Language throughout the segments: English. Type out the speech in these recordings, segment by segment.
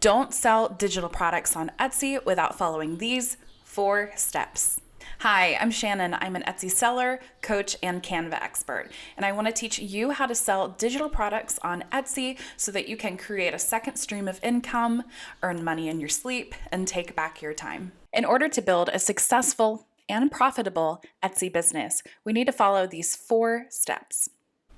Don't sell digital products on Etsy without following these 4 steps. Hi, I'm Shannon. I'm an Etsy seller, coach, and Canva expert, and I want to teach you how to sell digital products on Etsy so that you can create a second stream of income, earn money in your sleep, and take back your time. In order to build a successful and profitable Etsy business, we need to follow these 4 steps.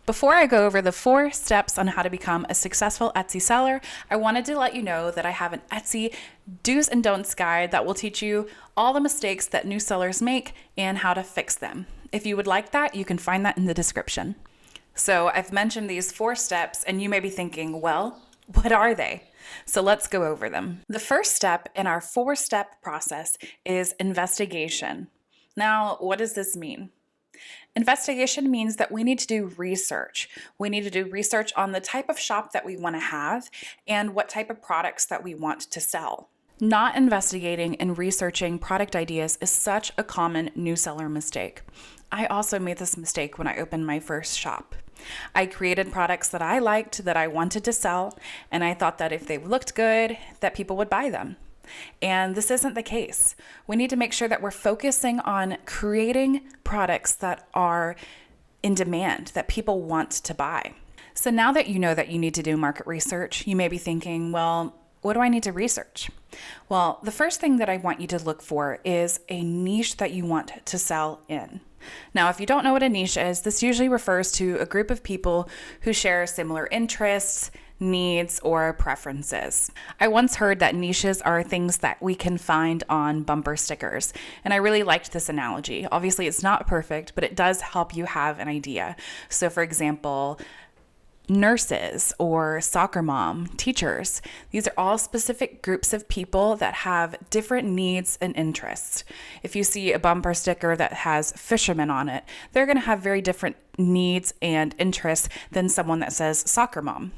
Before I go over the 4 steps on how to become a successful Etsy seller, I wanted to let you know that I have an Etsy do's and don'ts guide that will teach you all the mistakes that new sellers make and how to fix them. If you would like that, you can find that in the description. So I've mentioned these 4 steps, and you may be thinking, well, what are they? So let's go over them. The first step in our 4-step process is investigation. Now, what does this mean? Investigation means that we need to do research. We need to do research on the type of shop that we want to have and what type of products that we want to sell. Not investigating and researching product ideas is such a common new seller mistake. I also made this mistake when I opened my first shop. I created products that I liked, that I wanted to sell, and I thought that if they looked good, that people would buy them. And this isn't the case. We need to make sure that we're focusing on creating products that are in demand, that people want to buy. So now that you know that you need to do market research, you may be thinking, well, what do I need to research? Well, the first thing that I want you to look for is a niche that you want to sell in. Now, if you don't know what a niche is, this usually refers to a group of people who share similar interests, needs, or preferences. I once heard that niches are things that we can find on bumper stickers, and I really liked this analogy. Obviously, it's not perfect, but it does help you have an idea. So, for example, nurses or soccer mom, teachers. These are all specific groups of people that have different needs and interests. If you see a bumper sticker that has fishermen on it, they're going to have very different needs and interests than someone that says soccer mom.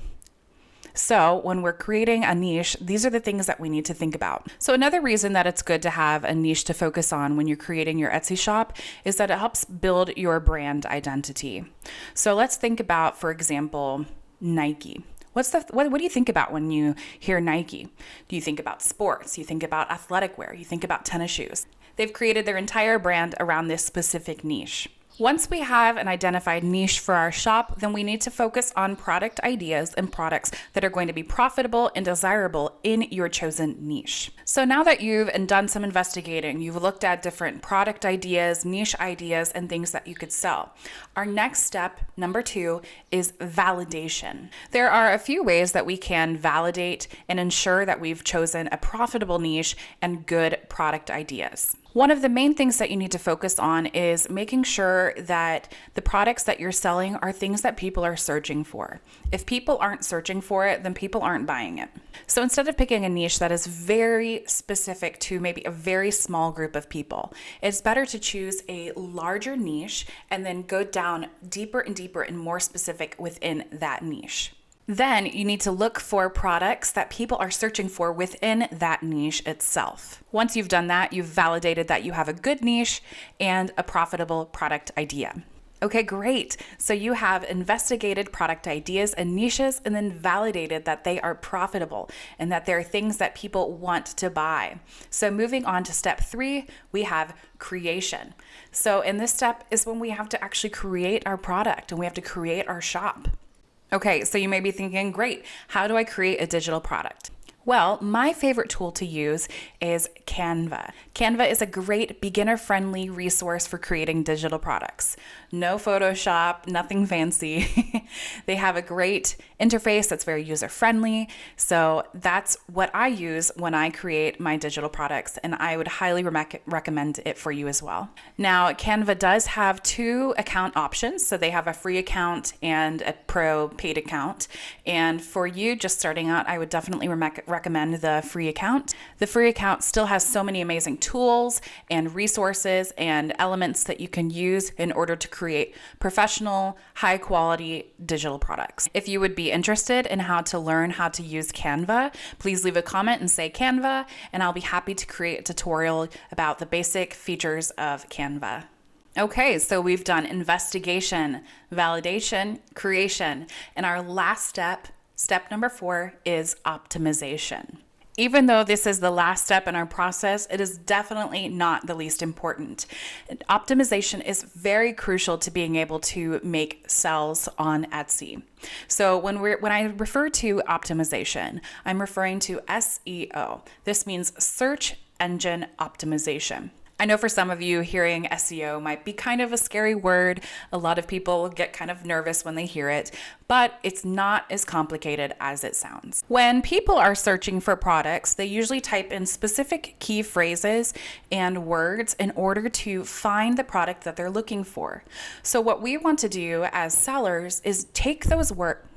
So when we're creating a niche, these are the things that we need to think about. So another reason that it's good to have a niche to focus on when you're creating your Etsy shop is that it helps build your brand identity. So let's think about, for example, Nike. What do you think about when you hear Nike? Do you think about sports? You think about athletic wear? You think about tennis shoes? They've created their entire brand around this specific niche. Once we have an identified niche for our shop, then we need to focus on product ideas and products that are going to be profitable and desirable in your chosen niche. So now that you've done some investigating, you've looked at different product ideas, niche ideas, and things that you could sell. Our next step, number 2, is validation. There are a few ways that we can validate and ensure that we've chosen a profitable niche and good product ideas. One of the main things that you need to focus on is making sure that the products that you're selling are things that people are searching for. If people aren't searching for it, then people aren't buying it. So instead of picking a niche that is very specific to maybe a very small group of people, it's better to choose a larger niche and then go down deeper and deeper and more specific within that niche. Then you need to look for products that people are searching for within that niche itself. Once you've done that, you've validated that you have a good niche and a profitable product idea. Okay, great. So you have investigated product ideas and niches and then validated that they are profitable and that they're things that people want to buy. So moving on to step 3, we have creation. So in this step is when we have to actually create our product and we have to create our shop. Okay, so you may be thinking, great, how do I create a digital product? Well, my favorite tool to use is Canva. Canva is a great beginner-friendly resource for creating digital products. No Photoshop, nothing fancy. They have a great interface that's very user-friendly. So that's what I use when I create my digital products, and I would highly recommend it for you as well. Now, Canva does have 2 account options. So they have a free account and a pro paid account. And for you just starting out, I would definitely recommend the free account. The free account still has so many amazing tools and resources and elements that you can use in order to create professional, high quality digital products. If you would be interested in how to learn how to use Canva, please leave a comment and say Canva, and I'll be happy to create a tutorial about the basic features of Canva. Okay, so we've done investigation, validation, creation, and our last step, step number 4, is optimization. Even though this is the last step in our process, it is definitely not the least important. Optimization is very crucial to being able to make sales on Etsy. So when I refer to optimization, I'm referring to SEO. This means search engine optimization. I know for some of you, hearing SEO might be kind of a scary word. A lot of people get kind of nervous when they hear it, but it's not as complicated as it sounds. When people are searching for products, they usually type in specific key phrases and words in order to find the product that they're looking for. So what we want to do as sellers is take those words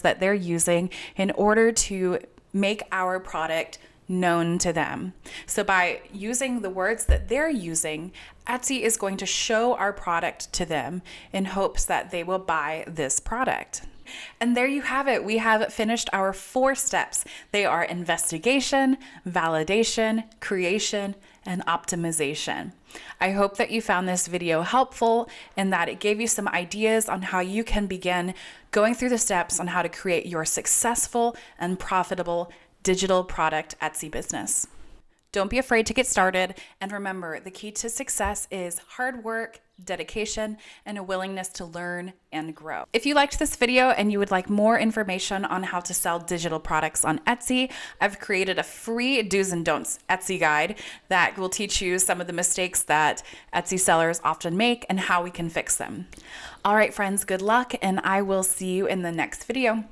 that they're using in order to make our product known to them. So by using the words that they're using, Etsy is going to show our product to them in hopes that they will buy this product. And there you have it. We have finished our 4 steps. They are investigation, validation, creation, and optimization. I hope that you found this video helpful and that it gave you some ideas on how you can begin going through the steps on how to create your successful and profitable digital product Etsy business. Don't be afraid to get started. And remember, the key to success is hard work, dedication, and a willingness to learn and grow. If you liked this video and you would like more information on how to sell digital products on Etsy, I've created a free do's and don'ts Etsy guide that will teach you some of the mistakes that Etsy sellers often make and how we can fix them. All right, friends, good luck, and I will see you in the next video.